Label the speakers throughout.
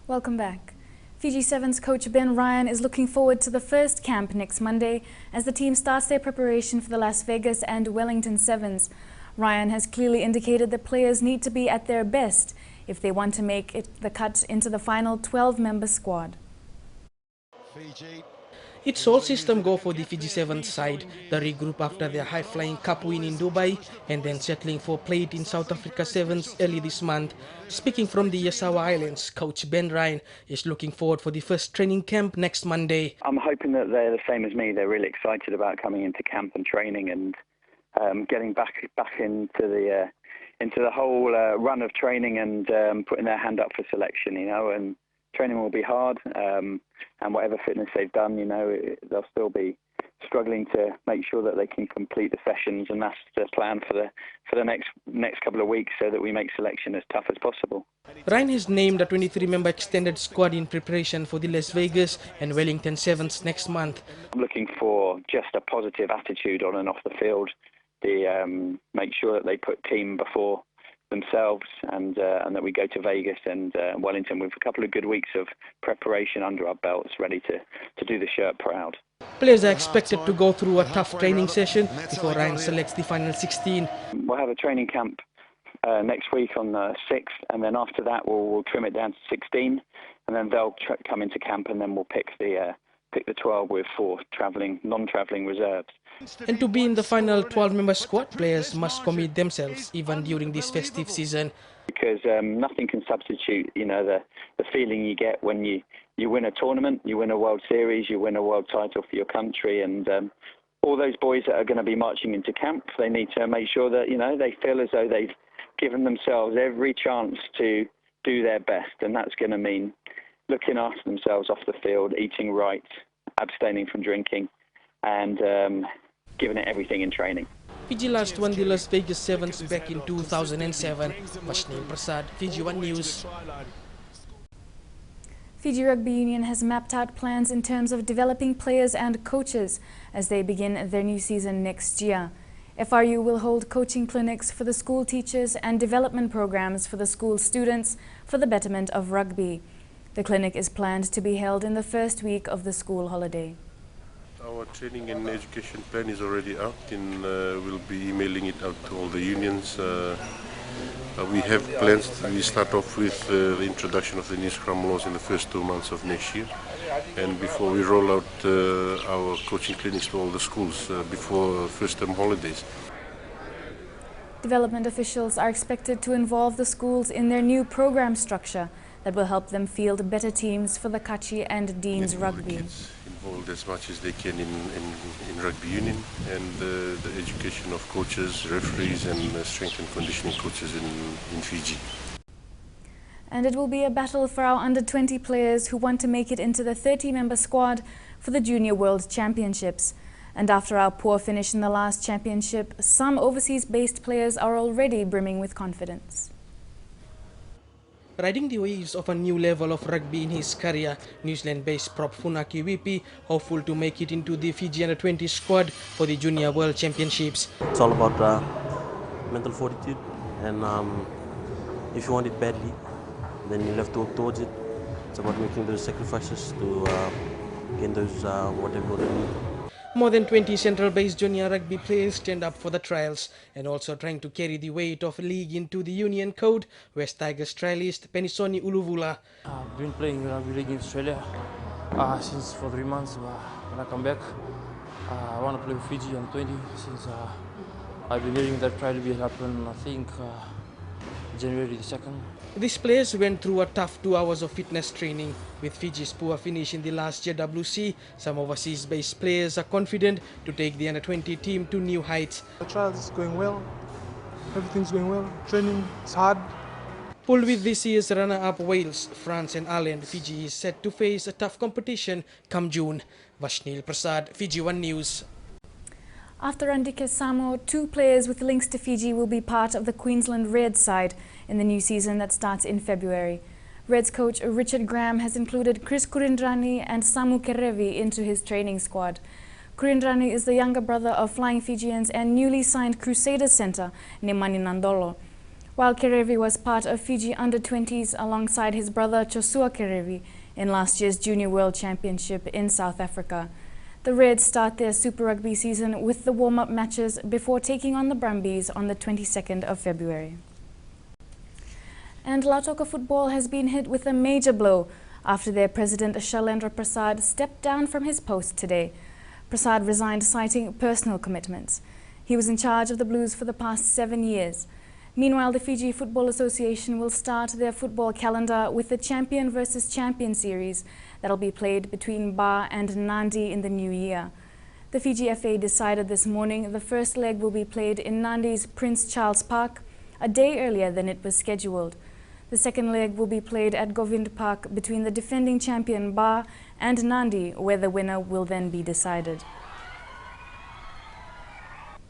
Speaker 1: Welcome back. Fiji Sevens coach Ben Ryan is looking forward to the first camp next Monday as the team starts their preparation for the Las Vegas and Wellington Sevens. Ryan has clearly indicated that players need to be at their best if they want to make the cut into the final 12-member squad.
Speaker 2: It's all system go for the Fiji Sevens side. The regroup after their high-flying cup win in Dubai and then settling for play in South Africa Sevens early this month. Speaking from the Yasawa Islands, coach Ben Ryan is looking forward for the first training camp next Monday.
Speaker 3: I'm hoping that they're the same as me. They're really excited about coming into camp and training and getting back into the whole run of training and putting their hand up for selection, and training will be hard, and whatever fitness they've done, they'll still be struggling to make sure that they can complete the sessions, and that's the plan for the next couple of weeks, so that we make selection as tough as possible.
Speaker 2: Ryan has named a 23-member extended squad in preparation for the Las Vegas and Wellington Sevens next month.
Speaker 3: I'm looking for just a positive attitude on and off the field. Make sure that they put team before themselves, and that we go to Vegas and Wellington with a couple of good weeks of preparation under our belts, ready to do the shirt proud.
Speaker 2: Players are expected to go through a tough training session before Ryan selects the final 16.
Speaker 3: We'll have a training camp next week on the 6th, and then after that we'll trim it down to 16, and then they'll come into camp, and then we'll pick the 12 with 4 non-travelling reserves.
Speaker 2: And to be in the final 12-member squad, players must commit themselves even during this festive season.
Speaker 3: Because nothing can substitute, the feeling you get when you win a tournament, you win a World Series, you win a world title for your country, and all those boys that are going to be marching into camp, they need to make sure that, they feel as though they've given themselves every chance to do their best, and that's going to mean looking after themselves off the field, eating right, abstaining from drinking, and giving it everything in training.
Speaker 2: Fiji last won the Las Vegas Sevens back in 2007. Prasad, Fiji One News.
Speaker 1: Fiji Rugby Union has mapped out plans in terms of developing players and coaches as they begin their new season next year. FRU will hold coaching clinics for the school teachers and development programs for the school students for the betterment of rugby. The clinic is planned to be held in the first week of the school holiday.
Speaker 4: Our training and education plan is already out, and we'll be emailing it out to all the unions. We have plans. We start off with the introduction of the new Scrum laws in the first 2 months of next year, and before we roll out our coaching clinics to all the schools before first-term holidays.
Speaker 1: Development officials are expected to involve the schools in their new program structure that will help them field better teams for the Kachi and Dean's Rugby.
Speaker 4: Involved as much as they can in rugby union, and the education of coaches, referees, and strength and conditioning coaches in Fiji.
Speaker 1: And it will be a battle for our under-20 players who want to make it into the 30-member squad for the Junior World Championships. And after our poor finish in the last championship, some overseas-based players are already brimming with confidence.
Speaker 2: Riding the waves of a new level of rugby in his career, New Zealand-based prop Funaki Wipi hopeful to make it into the Fiji under-20 squad for the Junior World Championships.
Speaker 5: It's all about mental fortitude, and if you want it badly, then you'll have to work towards it. It's about making those sacrifices to gain those whatever you need.
Speaker 2: More than 20 central-based junior rugby players stand up for the trials and also trying to carry the weight of a league into the Union Code, West Tigers trialist Penisoni Uluvula.
Speaker 6: I've been playing rugby league in Australia since for 3 months. When I come back, I want to play with Fiji on 20 since I've been hearing that trial will happen, I think, January the 2nd.
Speaker 2: These players went through a tough 2 hours of fitness training. With Fiji's poor finish in the last JWC, some overseas-based players are confident to take the under-20 team to new heights.
Speaker 7: The trial is going well. Everything's going well. Training is hard.
Speaker 2: Pulled with this year's runner-up Wales, France and Ireland, Fiji is set to face a tough competition come June. Vashnil Prasad, Fiji One News.
Speaker 1: After Andike Samo, 2 players with links to Fiji will be part of the Queensland Reds side in the new season that starts in February. Reds coach Richard Graham has included Chris Kurindrani and Samu Kerevi into his training squad. Kurindrani is the younger brother of Flying Fijians and newly signed Crusaders centre Nemani Nandolo. while Kerevi was part of Fiji under-20s alongside his brother Joshua Kerevi in last year's Junior World Championship in South Africa. The Reds start their Super Rugby season with the warm-up matches before taking on the Brumbies on the 22nd of February. And Lautoka football has been hit with a major blow after their president Shailendra Prasad stepped down from his post today. Prasad resigned citing personal commitments. He was in charge of the Blues for the past 7 years. Meanwhile, the Fiji Football Association will start their football calendar with the Champion versus Champion series that'll be played between Ba and Nandi in the new year. The Fiji FA decided this morning the first leg will be played in Nandi's Prince Charles Park a day earlier than it was scheduled. The second leg will be played at Govind Park between the defending champion Ba and Nandi, where the winner will then be decided.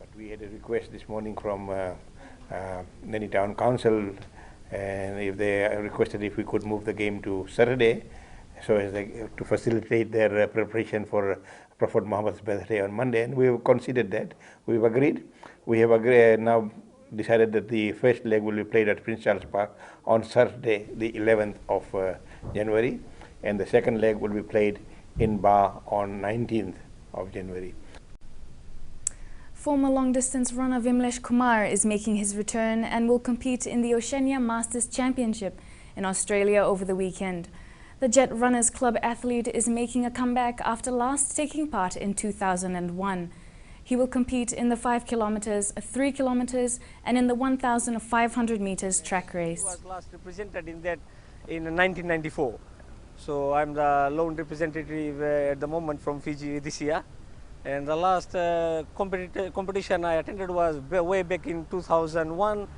Speaker 8: But we had a request this morning from Nandi Town Council, and if they requested if we could move the game to Saturday, so as to facilitate their preparation for Prophet Muhammad's birthday on Monday, and we have considered that. We've agreed. We have now decided that the first leg will be played at Prince Charles Park on Saturday, the 11th of January, and the second leg will be played in Ba on 19th of January.
Speaker 1: Former long-distance runner Vimlesh Kumar is making his return and will compete in the Oceania Masters Championship in Australia over the weekend. The Jet Runners Club athlete is making a comeback after last taking part in 2001. He will compete in the 5 kilometers, 3 kilometers and in the 1,500 meters track race.
Speaker 9: I was last represented in that in 1994. So I'm the lone representative at the moment from Fiji this year. And the last competition I attended was way back in 2001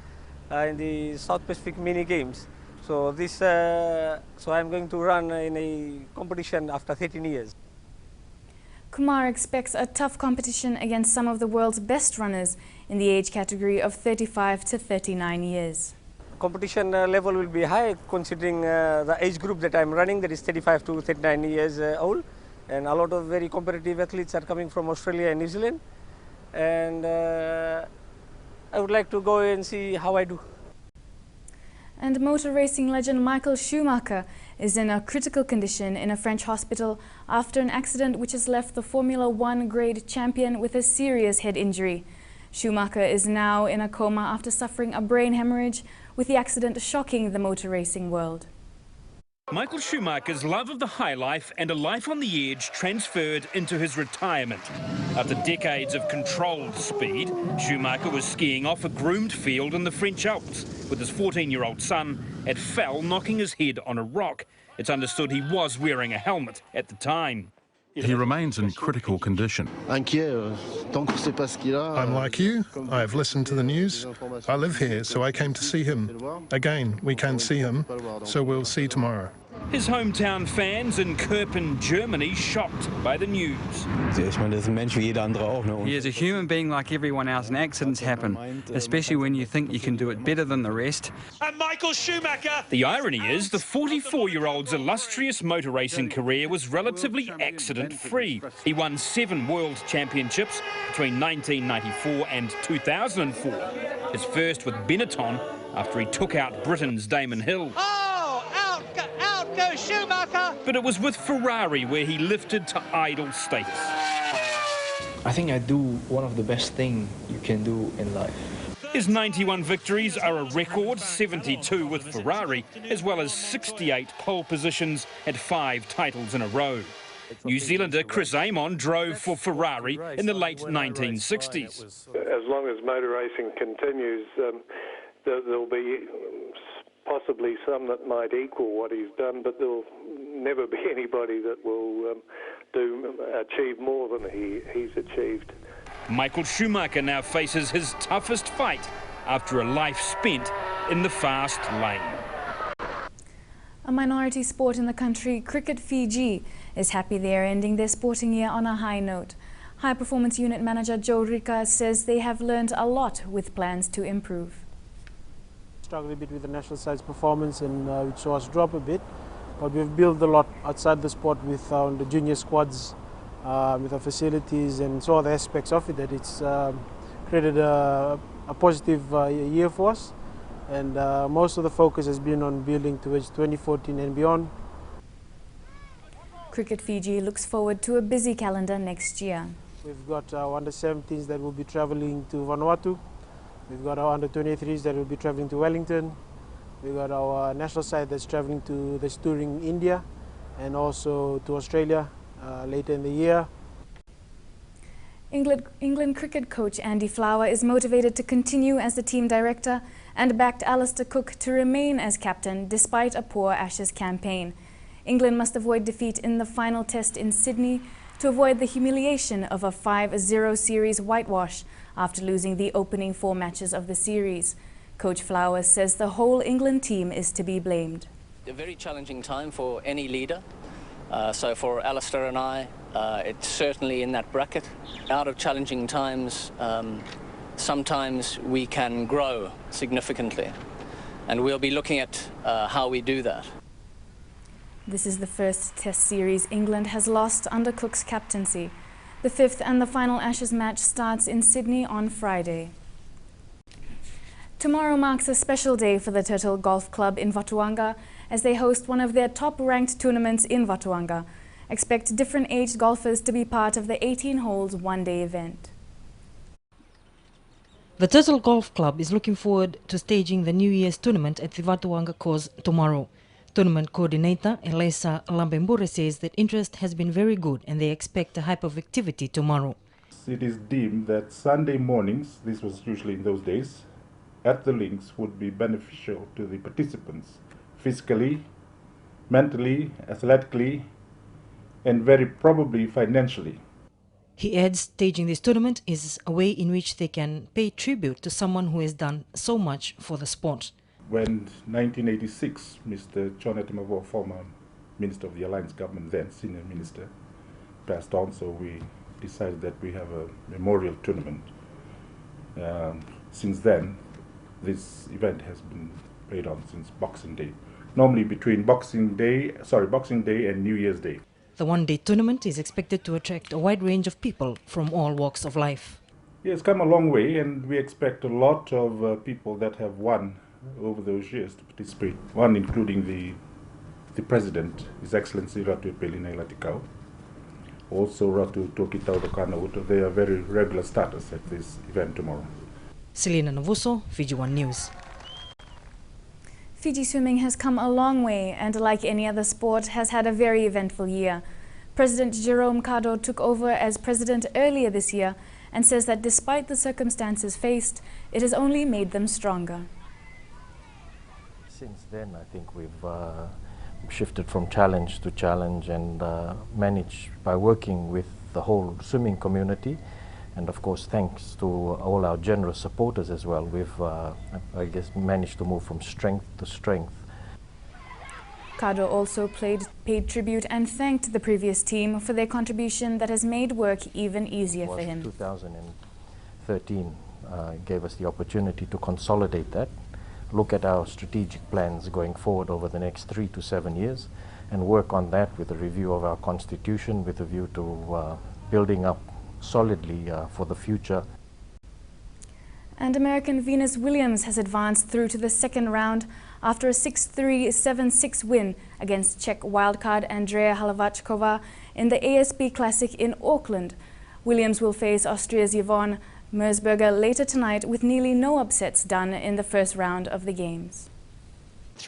Speaker 9: in the South Pacific Mini Games. So so I'm going to run in a competition after 13 years.
Speaker 1: Kumar expects a tough competition against some of the world's best runners in the age category of 35 to 39 years.
Speaker 9: Competition level will be high considering the age group that I'm running, that is 35 to 39 years old. And a lot of very competitive athletes are coming from Australia and New Zealand. And I would like to go and see how I do.
Speaker 1: And motor racing legend Michael Schumacher is in a critical condition in a French hospital after an accident which has left the Formula One grade champion with a serious head injury. Schumacher is now in a coma after suffering a brain hemorrhage, with the accident shocking the motor racing world.
Speaker 10: Michael Schumacher's love of the high life and a life on the edge transferred into his retirement. After decades of controlled speed, Schumacher was skiing off a groomed field in the French Alps with his 14-year-old son and fell, knocking his head on a rock. It's understood he was wearing a helmet at the time.
Speaker 11: He remains in critical condition. I'm like you. I have listened to the news. I live here, so I came to see him. Again, we can't see him, so we'll see tomorrow.
Speaker 10: His hometown fans in Köpen, Germany, shocked by the news.
Speaker 12: He is a human being like everyone else, and accidents happen, especially when you think you can do it better than the rest.
Speaker 10: And Michael Schumacher! The irony is the 44-year-old's illustrious motor racing career was relatively accident-free. He won 7 world championships between 1994 and 2004. His first with Benetton after he took out Britain's Damon Hill. Schumacher. But it was with Ferrari where he lifted to idol status.
Speaker 13: I think I do one of the best things you can do in life.
Speaker 10: His 91 victories are a record, 72 with Ferrari, as well as 68 pole positions and 5 titles in a row. New Zealander Chris Amon drove for Ferrari in the late 1960s.
Speaker 14: As long as motor racing continues, there'll be possibly some that might equal what he's done, but there'll never be anybody that will achieve more than he's achieved.
Speaker 10: Michael Schumacher now faces his toughest fight after a life spent in the fast lane.
Speaker 1: A minority sport in the country, Cricket Fiji, is happy they are ending their sporting year on a high note. High Performance Unit Manager Joe Rika says they have learned a lot with plans to improve.
Speaker 15: Struggled a bit with the national side's performance, and which saw us drop a bit, but we've built a lot outside the sport with the junior squads, with our facilities and so other aspects of it, that it's created a positive year for us. and most of the focus has been on building towards 2014 and beyond.
Speaker 1: Cricket Fiji looks forward to a busy calendar next year.
Speaker 15: We've got our under-17s that will be travelling to Vanuatu. We've got our under-23s that will be travelling to Wellington. We've got our national side that's travelling to that's touring India and also to Australia later in the year.
Speaker 1: England cricket coach Andy Flower is motivated to continue as the team director and backed Alistair Cook to remain as captain despite a poor Ashes campaign. England must avoid defeat in the final test in Sydney to avoid the humiliation of a 5-0 series whitewash after losing the opening 4 matches of the series. Coach Flower says the whole England team is to be blamed.
Speaker 16: A very challenging time for any leader. So for Alistair and I, it's certainly in that bracket. Out of challenging times, sometimes we can grow significantly, and we'll be looking at how we do that.
Speaker 1: This is the first Test series England has lost under Cook's captaincy. The 5th and the final Ashes match starts in Sydney on Friday. Tomorrow marks a special day for the Turtle Golf Club in Watuanga as they host one of their top-ranked tournaments in Watuanga. Expect different aged golfers to be part of the 18 holes one-day event.
Speaker 17: The Turtle Golf Club is looking forward to staging the New Year's tournament at the Watuanga course tomorrow. Tournament coordinator Elisa Lambembure says that interest has been very good and they expect a hype of activity tomorrow.
Speaker 18: It is deemed that Sunday mornings, this was usually in those days, at the links would be beneficial to the participants physically, mentally, athletically, and very probably financially.
Speaker 17: He adds staging this tournament is a way in which they can pay tribute to someone who has done so much for the sport.
Speaker 18: When 1986, Mr. John Etimavo, former Minister of the Alliance government, then senior minister, passed on, so we decided that we have a memorial tournament. Since then, this event has been played on since Boxing Day. Normally between Boxing Day and New Year's Day.
Speaker 17: The one-day tournament is expected to attract a wide range of people from all walks of life.
Speaker 18: Yeah, it's come a long way, and we expect a lot of people that have won over those years to participate. One including the President, His Excellency Ratu Pelina Ilatikau, also Ratu Tokitau Dokana. They are very regular starters at this event tomorrow.
Speaker 17: Selena Novuso, Fiji One News.
Speaker 1: Fiji swimming has come a long way and, like any other sport, has had a very eventful year. President Jerome Kado took over as president earlier this year and says that despite the circumstances faced, it has only made them stronger.
Speaker 19: Since then, I think we've shifted from challenge to challenge and managed by working with the whole swimming community. And of course, thanks to all our generous supporters as well, we've, I guess, managed to move from strength to strength.
Speaker 1: Kado also paid tribute and thanked the previous team for their contribution that has made work even easier for him.
Speaker 19: 2013 gave us the opportunity to consolidate that, look at our strategic plans going forward over the next 3 to 7 years, and work on that with a review of our constitution with a view to building up solidly for the future.
Speaker 1: And American Venus Williams has advanced through to the second round after a 6-3, 7-6 win against Czech wildcard Andrea Hlavachkova in the ASB Classic in Auckland. Williams will face Austria's Yvonne Mersberger later tonight with nearly no upsets done in the first round of the games.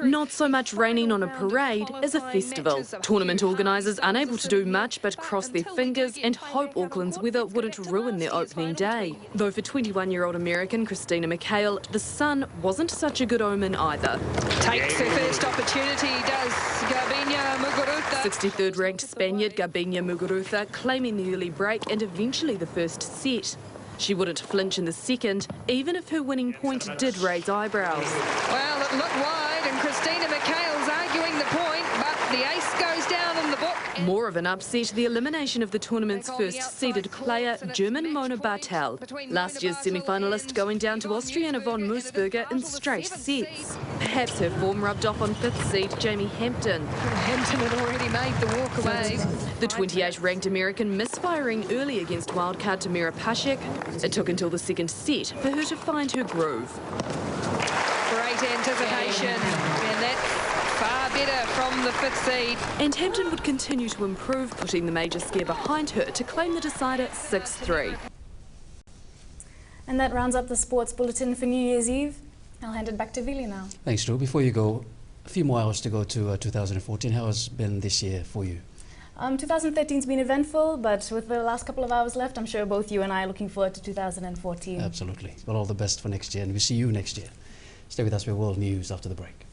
Speaker 20: Not so much raining on a parade as a festival. Tournament organisers unable to do much but cross their fingers and hope Auckland's weather wouldn't ruin their opening day. Though for 21-year-old American Christina McHale, the sun wasn't such a good omen either.
Speaker 21: Takes her first opportunity, does Garbiñe Muguruza.
Speaker 20: 63rd ranked Spaniard Garbiñe Muguruza claiming the early break and eventually the first set. She wouldn't flinch in the second, even if her winning point did raise eyebrows.
Speaker 21: Well, it looked wide, and Christina McHale's arguing the point, but the ace goes down in the book.
Speaker 20: More of an upset, the elimination of the tournament's first-seeded player, German Mona Bartel. Last year's semi-finalist going down to Austrian Yvonne Mersberger in straight sets. Perhaps her form rubbed off on 5th seed Jamie Hampton.
Speaker 21: Hampton had already made the walk away.
Speaker 20: The 28th-ranked American misfiring early against wildcard Tamira Paszek. It took until the second set for her to find her groove.
Speaker 21: Great into anticipation, and that's far better from the 5th seed.
Speaker 20: And Hampton would continue to improve, putting the major scare behind her to claim the decider 6-3.
Speaker 1: And that rounds up the sports bulletin for New Year's Eve. I'll hand it back to Vili now.
Speaker 3: Thanks, Drew. Before you go, a few more hours to go to 2014. How has been this year for you?
Speaker 1: 2013's been eventful, but with the last couple of hours left, I'm sure both you and I are looking forward to 2014.
Speaker 3: Absolutely. Well, all the best for next year, and we'll see you next year. Stay with us with World News after the break.